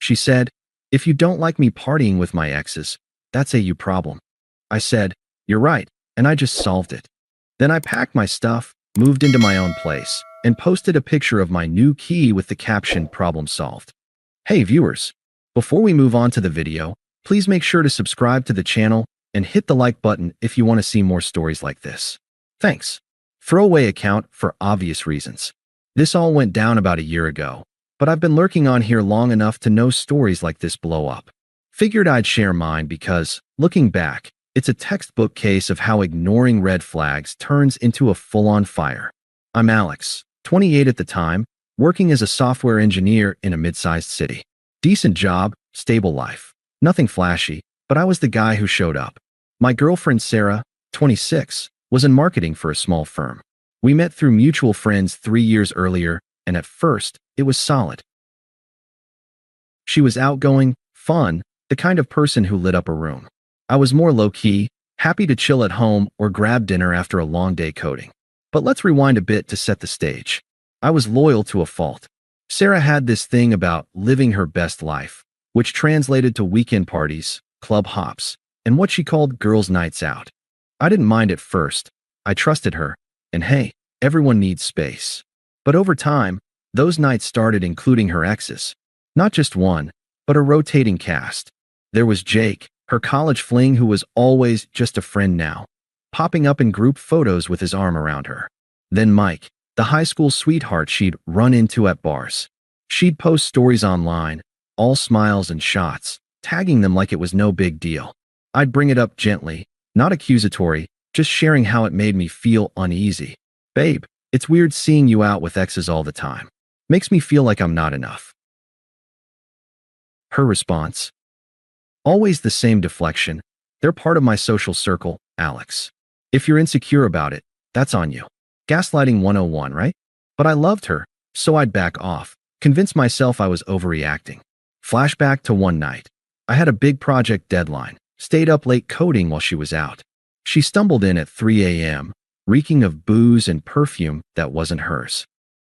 She said, "If you don't like me partying with my exes, that's a you problem." I said, "You're right," and I just solved it. Then I packed my stuff, moved into my own place, and posted a picture of my new key with the caption "Problem solved." Hey viewers, before we move on to the video, please make sure to subscribe to the channel and hit the like button if you want to see more stories like this. Thanks. Throwaway account for obvious reasons. This all went down about a year ago, but I've been lurking on here long enough to know stories like this blow up. Figured I'd share mine because, looking back, it's a textbook case of how ignoring red flags turns into a full-on fire. I'm Alex, 28 at the time, working as a software engineer in a mid-sized city. Decent job, stable life. Nothing flashy, but I was the guy who showed up. My girlfriend Sarah, 26, was in marketing for a small firm. We met through mutual friends 3 years earlier, and at first, it was solid. She was outgoing, fun, the kind of person who lit up a room. I was more low-key, happy to chill at home or grab dinner after a long day coding. But let's rewind a bit to set the stage. I was loyal to a fault. Sarah had this thing about living her best life, which translated to weekend parties, club hops, and what she called girls' nights out. I didn't mind at first. I trusted her, and hey, everyone needs space. But over time, those nights started including her exes. Not just one, but a rotating cast. There was Jake, her college fling who was always just a friend now, popping up in group photos with his arm around her. Then Mike, the high school sweetheart she'd run into at bars. She'd post stories online, all smiles and shots, tagging them like it was no big deal. I'd bring it up gently, not accusatory, just sharing how it made me feel uneasy. "Babe, it's weird seeing you out with exes all the time. Makes me feel like I'm not enough." Her response? Always the same deflection. "They're part of my social circle, Alex. If you're insecure about it, that's on you." Gaslighting 101, right? But I loved her, so I'd back off, convince myself I was overreacting. Flashback to one night. I had a big project deadline, stayed up late coding while she was out. She stumbled in at 3 a.m., reeking of booze and perfume that wasn't hers.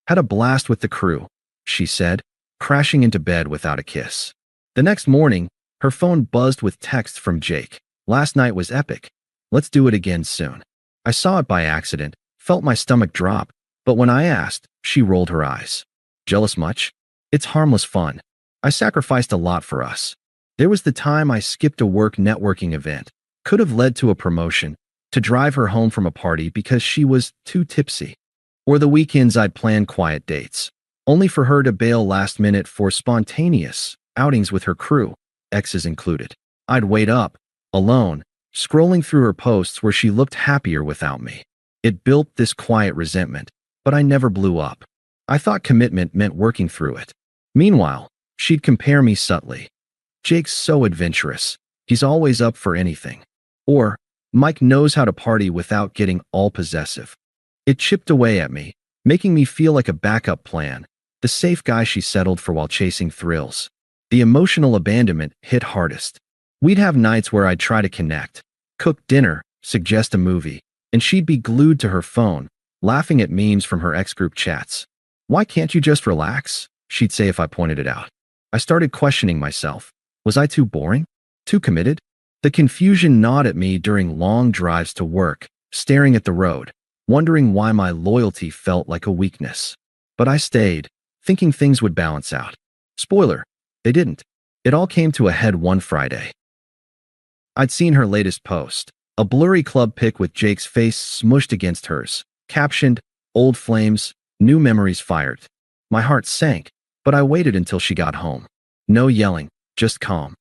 "Had a blast with the crew," she said, crashing into bed without a kiss. The next morning, her phone buzzed with texts from Jake. "Last night was epic. Let's do it again soon." I saw it by accident, felt my stomach drop, but when I asked, she rolled her eyes. "Jealous much?" "It's harmless fun. I sacrificed a lot for us." There was the time I skipped a work networking event. Could have led to a promotion, to drive her home from a party because she was too tipsy. Or the weekends I'd plan quiet dates, only for her to bail last minute for spontaneous outings with her crew, exes included. I'd wait up, alone, scrolling through her posts where she looked happier without me. It built this quiet resentment, but I never blew up. I thought commitment meant working through it. Meanwhile, she'd compare me subtly. "Jake's so adventurous. He's always up for anything." Or, "Mike knows how to party without getting all possessive." It chipped away at me, making me feel like a backup plan, the safe guy she settled for while chasing thrills. The emotional abandonment hit hardest. We'd have nights where I'd try to connect, cook dinner, suggest a movie, and she'd be glued to her phone, laughing at memes from her ex-group chats. "Why can't you just relax?" she'd say if I pointed it out. I started questioning myself. Was I too boring? Too committed? The confusion gnawed at me during long drives to work, staring at the road, wondering why my loyalty felt like a weakness. But I stayed, thinking things would balance out. Spoiler, they didn't. It all came to a head one Friday. I'd seen her latest post, a blurry club pic with Jake's face smushed against hers, captioned, "Old flames, new memories fired." My heart sank, but I waited until she got home. No yelling, just calm.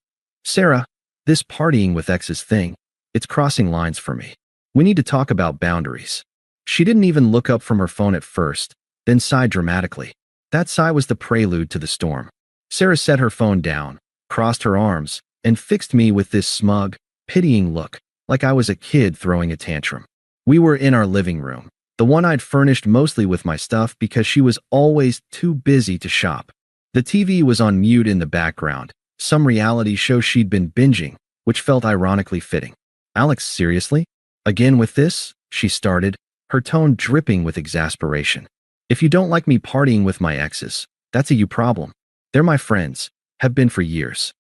"Sarah, this partying with exes thing, it's crossing lines for me. We need to talk about boundaries." She didn't even look up from her phone at first, then sighed dramatically. That sigh was the prelude to the storm. Sarah set her phone down, crossed her arms, and fixed me with this smug, pitying look, like I was a kid throwing a tantrum. We were in our living room, the one I'd furnished mostly with my stuff because she was always too busy to shop. The TV was on mute in the background, some reality show she'd been binging, which felt ironically fitting. "Alex, seriously? Again with this?" she started, her tone dripping with exasperation. "If you don't like me partying with my exes, that's a you problem. They're my friends. Have been for years.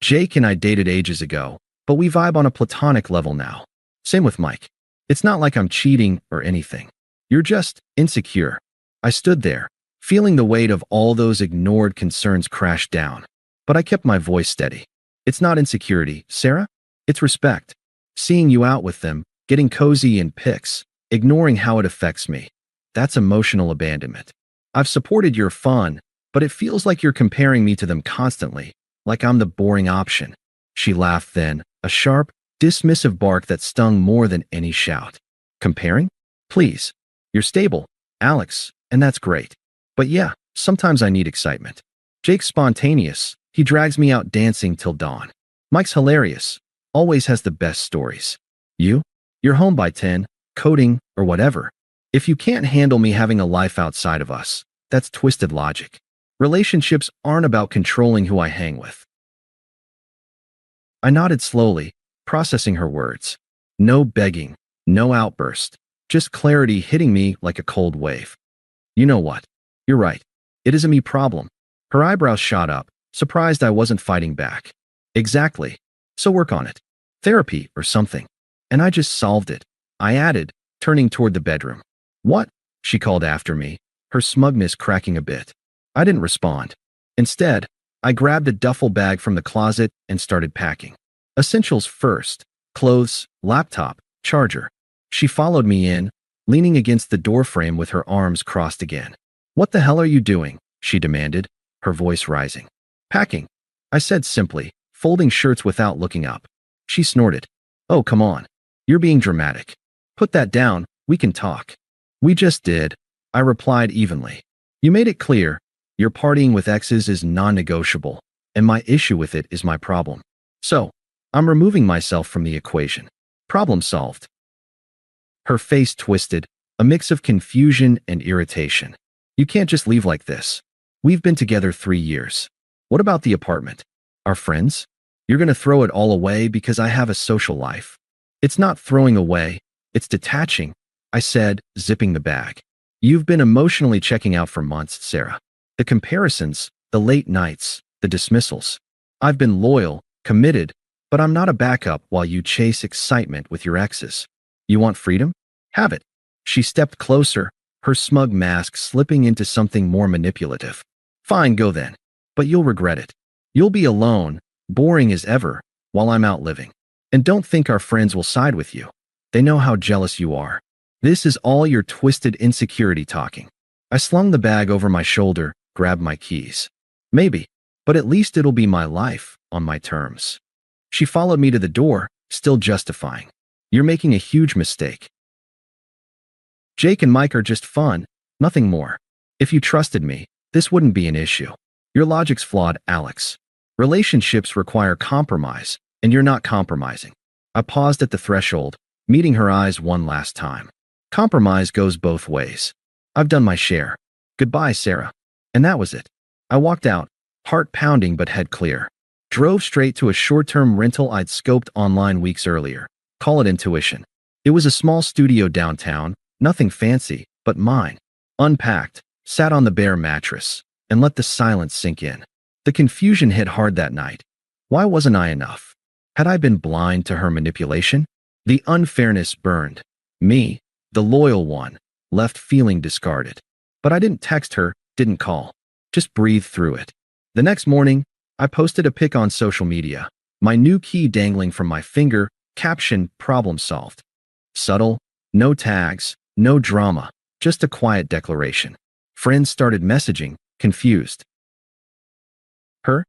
Jake and I dated ages ago, but we vibe on a platonic level now. Same with Mike. It's not like I'm cheating or anything. You're just insecure. I stood there, feeling the weight of all those ignored concerns crash down. But I kept my voice steady. It's not insecurity, Sarah. It's respect. Seeing you out with them, getting cozy in pics, ignoring how it affects me. That's emotional abandonment. I've supported your fun, but it feels like you're comparing me to them constantly, like I'm the boring option. She laughed then, a sharp, dismissive bark that stung more than any shout. Comparing? Please. You're stable, Alex, and that's great. But yeah, sometimes I need excitement. Jake's spontaneous. He drags me out dancing till dawn. Mike's hilarious. Always has the best stories. You're home by 10, coding, or whatever. If you can't handle me having a life outside of us, that's twisted logic. Relationships aren't about controlling who I hang with. I nodded slowly, processing her words. No begging, no outburst, just clarity hitting me like a cold wave. You know what? You're right. It is a me problem. Her eyebrows shot up, surprised I wasn't fighting back. Exactly. So work on it. Therapy or something. And I just solved it. I added, turning toward the bedroom. What? She called after me, her smugness cracking a bit. I didn't respond. Instead, I grabbed a duffel bag from the closet and started packing. Essentials first: clothes, laptop, charger. She followed me in, leaning against the doorframe with her arms crossed again. What the hell are you doing? She demanded, her voice rising. Packing, I said simply, folding shirts without looking up. She snorted. Oh, come on. You're being dramatic. Put that down, we can talk. We just did, I replied evenly. You made it clear, your partying with exes is non-negotiable, and my issue with it is my problem. So, I'm removing myself from the equation. Problem solved. Her face twisted, a mix of confusion and irritation. You can't just leave like this. We've been together 3 years. What about the apartment? Our friends? You're gonna throw it all away because I have a social life. It's not throwing away, it's detaching, I said, zipping the bag. You've been emotionally checking out for months, Sarah. The comparisons, the late nights, the dismissals. I've been loyal, committed, but I'm not a backup while you chase excitement with your exes. You want freedom? Have it. She stepped closer, her smug mask slipping into something more manipulative. Fine, go then. But you'll regret it. You'll be alone, boring as ever, while I'm out living. And don't think our friends will side with you. They know how jealous you are. This is all your twisted insecurity talking. I slung the bag over my shoulder, grabbed my keys. Maybe, but at least it'll be my life, on my terms. She followed me to the door, still justifying. You're making a huge mistake. Jake and Mike are just fun, nothing more. If you trusted me, this wouldn't be an issue. Your logic's flawed, Alex. Relationships require compromise, and you're not compromising. I paused at the threshold, meeting her eyes one last time. Compromise goes both ways. I've done my share. Goodbye, Sarah. And that was it. I walked out, heart pounding but head clear. Drove straight to a short-term rental I'd scoped online weeks earlier. Call it intuition. It was a small studio downtown, nothing fancy, but mine. Unpacked, sat on the bare mattress, and let the silence sink in. The confusion hit hard that night. Why wasn't I enough? Had I been blind to her manipulation? The unfairness burned. Me, the loyal one, left feeling discarded. But I didn't text her, didn't call. Just breathed through it. The next morning, I posted a pic on social media, my new key dangling from my finger, caption, problem solved. Subtle, no tags, no drama, just a quiet declaration. Friends started messaging, confused. Her?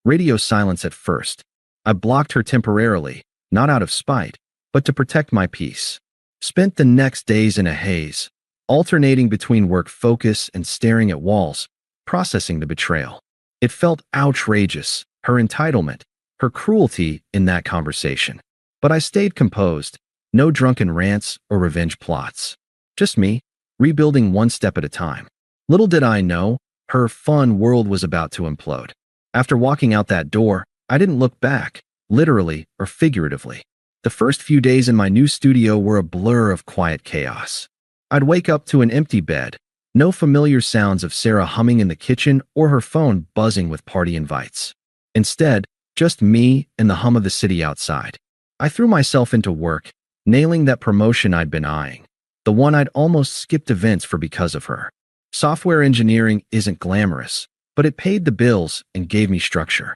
Radio silence at first. I blocked her temporarily, not out of spite, but to protect my peace. Spent the next days in a haze, alternating between work focus and staring at walls, processing the betrayal. It felt outrageous, her entitlement, her cruelty in that conversation. But I stayed composed, no drunken rants or revenge plots. Just me, rebuilding one step at a time. Little did I know, her fun world was about to implode. After walking out that door, I didn't look back, literally or figuratively. The first few days in my new studio were a blur of quiet chaos. I'd wake up to an empty bed, No familiar sounds of Sarah humming in the kitchen or her phone buzzing with party invites. Instead, just me and the hum of the city outside. I threw myself into work, nailing that promotion I'd been eyeing, the one I'd almost skipped events for because of her. Software engineering isn't glamorous, but it paid the bills and gave me structure.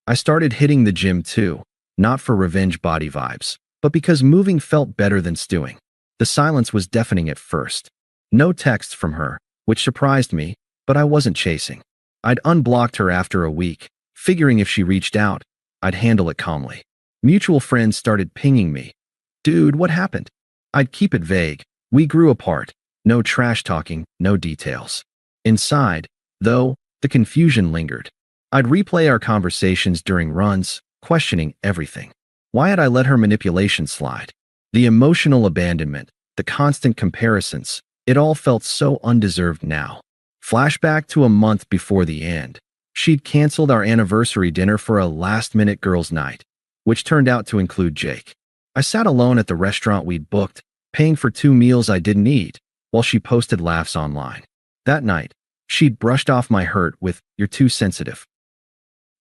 I started hitting the gym too, not for revenge body vibes, but because moving felt better than stewing. The silence was deafening at first. No texts from her, which surprised me, but I wasn't chasing. I'd unblocked her after a week, figuring if she reached out, I'd handle it calmly. Mutual friends started pinging me. Dude, what happened? I'd keep it vague. We grew apart. No trash talking, no details. Inside, though, the confusion lingered. I'd replay our conversations during runs, questioning everything. Why had I let her manipulation slide? The emotional abandonment, the constant comparisons, it all felt so undeserved now. Flashback to a month before the end. She'd canceled our anniversary dinner for a last-minute girls' night, which turned out to include Jake. I sat alone at the restaurant we'd booked, paying for 2 meals I didn't eat, while she posted laughs online. That night, she'd brushed off my hurt with, "You're too sensitive."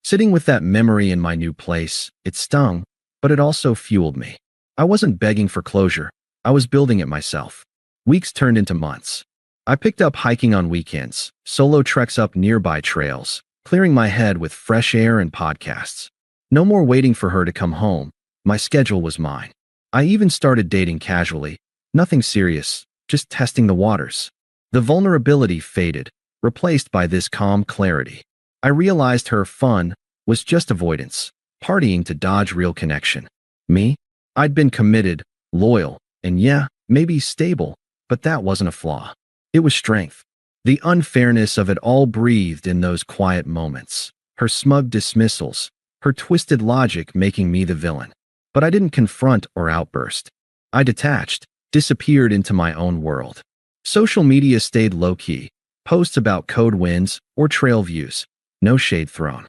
Sitting with that memory in my new place, it stung, but it also fueled me. I wasn't begging for closure. I was building it myself. Weeks turned into months. I picked up hiking on weekends, solo treks up nearby trails, clearing my head with fresh air and podcasts. No more waiting for her to come home. My schedule was mine. I even started dating casually. Nothing serious, just testing the waters. The vulnerability faded, replaced by this calm clarity. I realized her fun was just avoidance, partying to dodge real connection. Me? I'd been committed, loyal, and yeah, maybe stable, but that wasn't a flaw. It was strength. The unfairness of it all breathed in those quiet moments. Her smug dismissals, her twisted logic making me the villain. But I didn't confront or outburst. I detached, disappeared into my own world. Social media stayed low-key, posts about code wins or trail views, no shade thrown.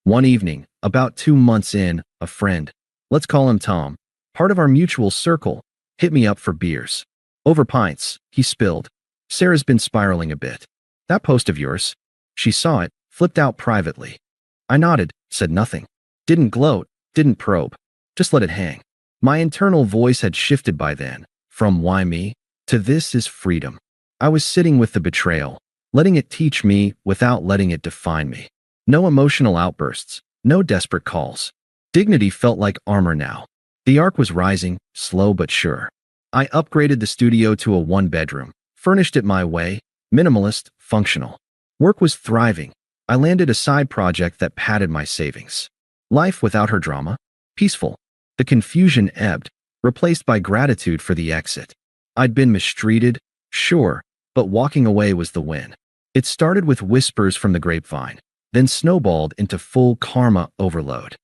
One evening, about 2 months in, a friend, let's call him Tom, part of our mutual circle, hit me up for beers. Over pints, he spilled. "Sarah's been spiraling a bit. That post of yours." She saw it, flipped out privately. I nodded, said nothing. Didn't gloat, didn't probe. Just let it hang. My internal voice had shifted by then, from "why me?" to "this is freedom." I was sitting with the betrayal, letting it teach me without letting it define me. No emotional outbursts, no desperate calls. Dignity felt like armor now. The arc was rising, slow but sure. I upgraded the studio to a 1-bedroom, furnished it my way, minimalist, functional. Work was thriving. I landed a side project that padded my savings. Life without her drama? Peaceful. The confusion ebbed, replaced by gratitude for the exit. I'd been mistreated, sure, but walking away was the win. It started with whispers from the grapevine, then snowballed into full karma overload.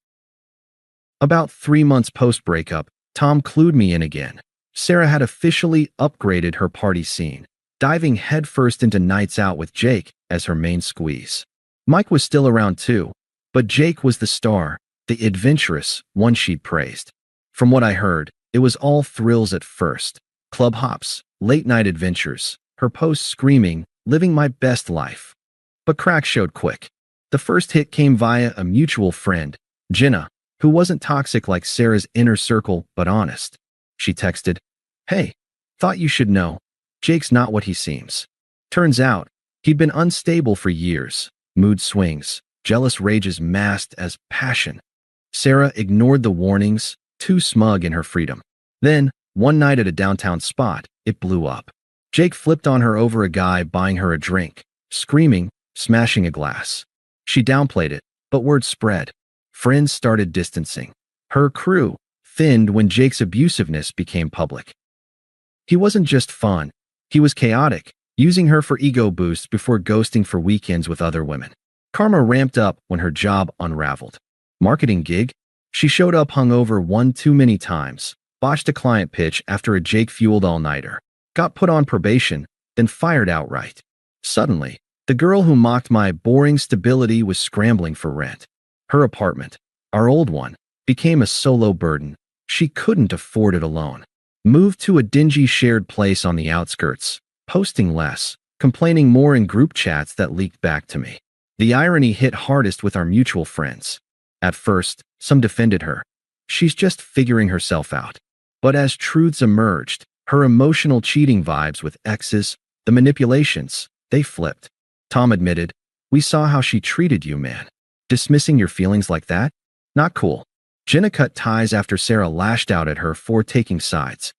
About 3 months post-breakup, Tom clued me in again. Sarah had officially upgraded her party scene, diving headfirst into nights out with Jake as her main squeeze. Mike was still around too, but Jake was the star, the adventurous one she'd praised. From what I heard, it was all thrills at first. Club hops, late-night adventures, her posts screaming, "living my best life." But cracks showed quick. The first hit came via a mutual friend, Jenna, who wasn't toxic like Sarah's inner circle, but honest. She texted, "Hey, thought you should know. Jake's not what he seems." Turns out, he'd been unstable for years. Mood swings, jealous rages masked as passion. Sarah ignored the warnings, too smug in her freedom. Then, one night at a downtown spot, it blew up. Jake flipped on her over a guy buying her a drink, screaming, smashing a glass. She downplayed it, but word spread. Friends started distancing. Her crew thinned when Jake's abusiveness became public. He wasn't just fun. He was chaotic, using her for ego boosts before ghosting for weekends with other women. Karma ramped up when her job unraveled. Marketing gig? She showed up hungover one too many times, botched a client pitch after a Jake-fueled all-nighter, got put on probation, then fired outright. Suddenly, the girl who mocked my boring stability was scrambling for rent. Her apartment, our old one, became a solo burden. She couldn't afford it alone. Moved to a dingy shared place on the outskirts, posting less, complaining more in group chats that leaked back to me. The irony hit hardest with our mutual friends. At first, some defended her. She's just figuring herself out. But as truths emerged, her emotional cheating vibes with exes, the manipulations, they flipped. Tom admitted, "We saw how she treated you, man. Dismissing your feelings like that? Not cool." Jenna cut ties after Sarah lashed out at her for taking sides.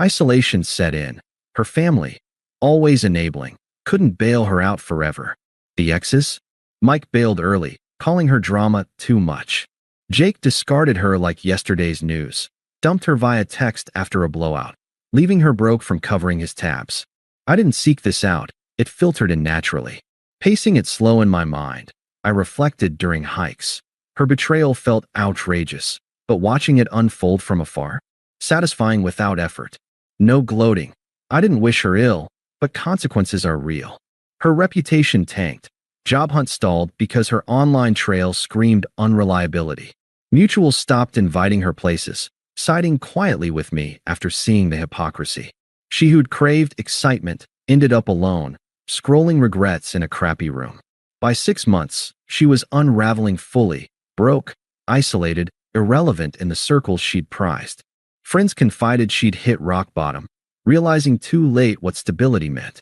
Isolation set in. Her family, always enabling, couldn't bail her out forever. The exes? Mike bailed early, calling her drama too much. Jake discarded her like yesterday's news, dumped her via text after a blowout, leaving her broke from covering his tabs. I didn't seek this out, it filtered in naturally. Pacing it slow in my mind, I reflected during hikes. Her betrayal felt outrageous, but watching it unfold from afar, satisfying without effort. No gloating. I didn't wish her ill, but consequences are real. Her reputation tanked. Job hunt stalled because her online trail screamed unreliability. Mutuals stopped inviting her places, siding quietly with me after seeing the hypocrisy. She who'd craved excitement ended up alone, scrolling regrets in a crappy room. By 6 months, she was unraveling fully, broke, isolated, irrelevant in the circles she'd prized. Friends confided she'd hit rock bottom, realizing too late what stability meant.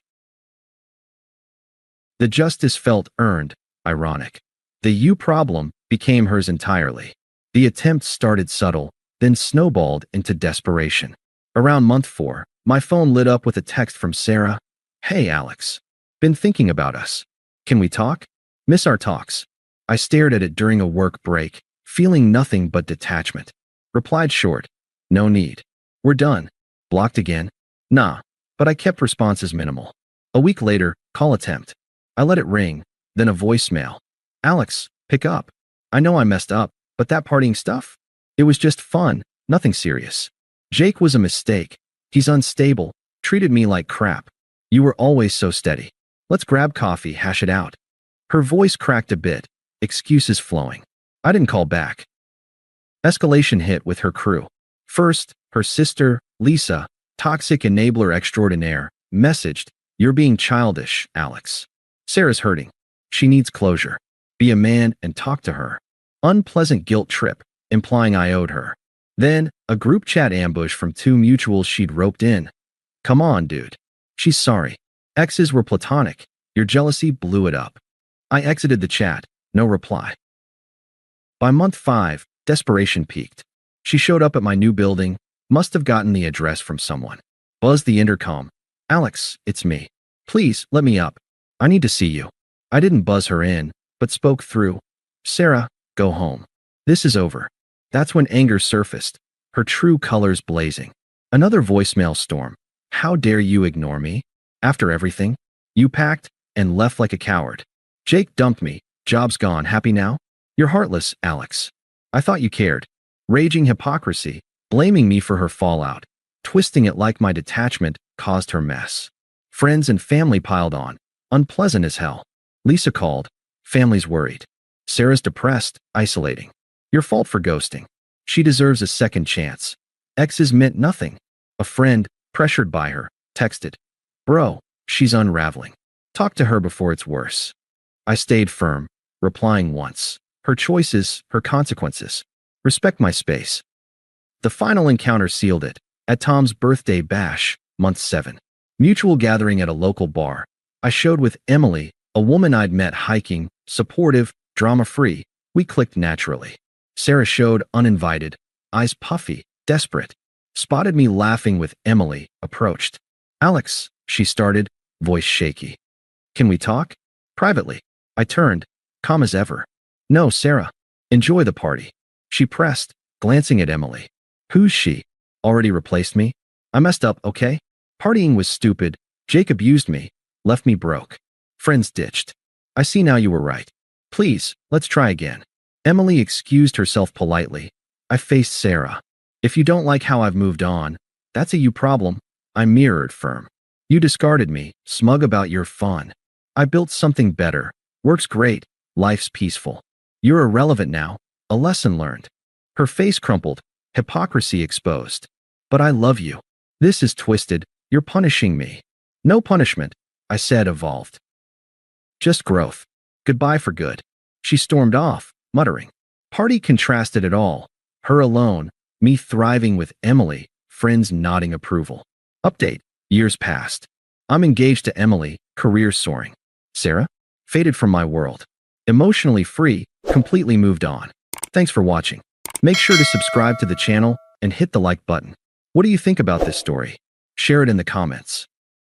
The justice felt earned, ironic. The you problem became hers entirely. The attempt started subtle, then snowballed into desperation. Around month 4, my phone lit up with a text from Sarah. "Hey, Alex. Been thinking about us. Can we talk? Miss our talks." I stared at it during a work break, feeling nothing but detachment. Replied short, "No need. We're done." Blocked again? Nah, but I kept responses minimal. A week later, call attempt. I let it ring, then a voicemail. "Alex, pick up. I know I messed up, but that partying stuff? It was just fun, nothing serious. Jake was a mistake. He's unstable, treated me like crap. You were always so steady. Let's grab coffee, hash it out." Her voice cracked a bit, excuses flowing. I didn't call back. Escalation hit with her crew. First, her sister, Lisa, toxic enabler extraordinaire, messaged, "You're being childish, Alex. Sarah's hurting. She needs closure. Be a man and talk to her." Unpleasant guilt trip, implying I owed her. Then, a group chat ambush from 2 mutuals she'd roped in. "Come on, dude. She's sorry. Exes were platonic. Your jealousy blew it up." I exited the chat, no reply. By month 5, desperation peaked. She showed up at my new building, must have gotten the address from someone. Buzzed the intercom. "Alex, it's me. Please, let me up. I need to see you." I didn't buzz her in, but spoke through. "Sarah, go home. This is over." That's when anger surfaced, her true colors blazing. Another voicemail storm. "How dare you ignore me? After everything? You packed and left like a coward. Jake dumped me. Job's gone. Happy now? You're heartless, Alex. I thought you cared." Raging hypocrisy, blaming me for her fallout, twisting it like my detachment caused her mess. Friends and family piled on, unpleasant as hell. Lisa called. Family's worried. Sarah's depressed, isolating. Your fault for ghosting. She deserves a second chance. Exes meant nothing. A friend, pressured by her, texted. Bro, she's unraveling. Talk to her before it's worse. I stayed firm, replying once. Her choices, her consequences. Respect my space. The final encounter sealed it. At Tom's birthday bash, month 7. Mutual gathering at a local bar. I showed with Emily, a woman I'd met hiking, supportive, drama-free. We clicked naturally. Sarah showed uninvited, eyes puffy, desperate. Spotted me laughing with Emily, approached. Alex, she started, voice shaky. Can we talk? Privately. I turned, calm as ever. No, Sarah. Enjoy the party. She pressed, glancing at Emily. Who's she? Already replaced me? I messed up, okay? Partying was stupid. Jake abused me, left me broke. Friends ditched. I see now you were right. Please, let's try again. Emily excused herself politely. I faced Sarah. If you don't like how I've moved on, that's a you problem. I mirrored firm. You discarded me, smug about your fun. I built something better. Works great. Life's peaceful. You're irrelevant now. A lesson learned. Her face crumpled, hypocrisy exposed. But I love you. This is twisted, You're punishing me. No punishment, I said, evolved. Just growth. Goodbye for good. She stormed off, muttering. Party contrasted it all. Her alone, me thriving with Emily, friends nodding approval. Update. Years passed. I'm engaged to Emily, career soaring. Sarah? Faded from my world. Emotionally free, completely moved on. Thanks for watching. Make sure to subscribe to the channel and hit the like button. What do you think about this story? Share it in the comments.